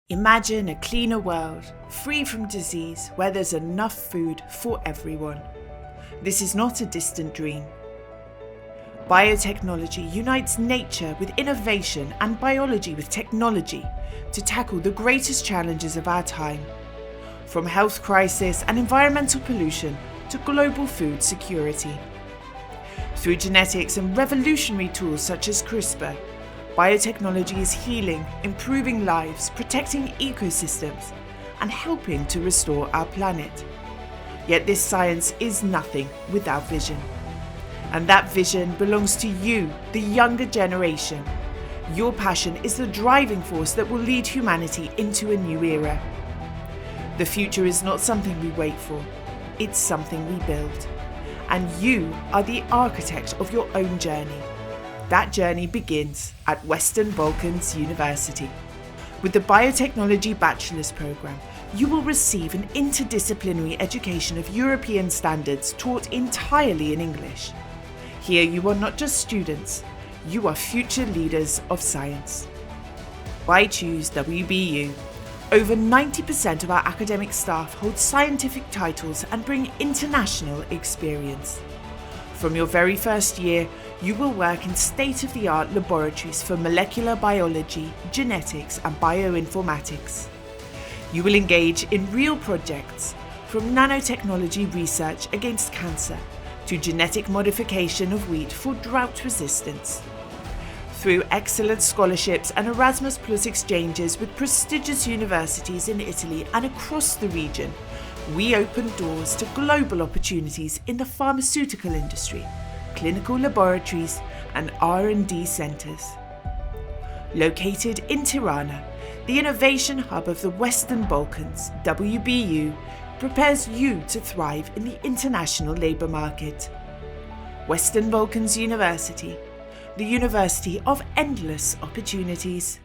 Imagine a cleaner world, free from disease, where there's enough food for everyone. This is not a distant dream. Biotechnology unites nature with innovation and biology with technology to tackle the greatest challenges of our time, from health crisis and environmental pollution to global food security. Through genetics and revolutionary tools such as CRISPR, biotechnology is healing, improving lives, protecting ecosystems, and helping to restore our planet. Yet this science is nothing without vision. And that vision belongs to you, the younger generation. Your passion is the driving force that will lead humanity into a new era. The future is not something we wait for, it's something we build. And you are the architect of your own journey. That journey begins at Western Balkans University. With the Biotechnology Bachelor's program, you will receive an interdisciplinary education of European standards taught entirely in English. Here you are not just students, you are future leaders of science. Why choose WBU? Over 90% of our academic staff hold scientific titles and bring international experience. From your very first year, you will work in state-of-the-art laboratories for molecular biology, genetics, and bioinformatics. You will engage in real projects, from nanotechnology research against cancer to genetic modification of wheat for drought resistance. Through excellent scholarships and Erasmus Plus exchanges with prestigious universities in Italy and across the region, we open doors to global opportunities in the pharmaceutical industry, clinical laboratories, and R&D centres. Located in Tirana, the innovation hub of the Western Balkans, WBU prepares you to thrive in the international labour market. Western Balkans University, the university of endless opportunities.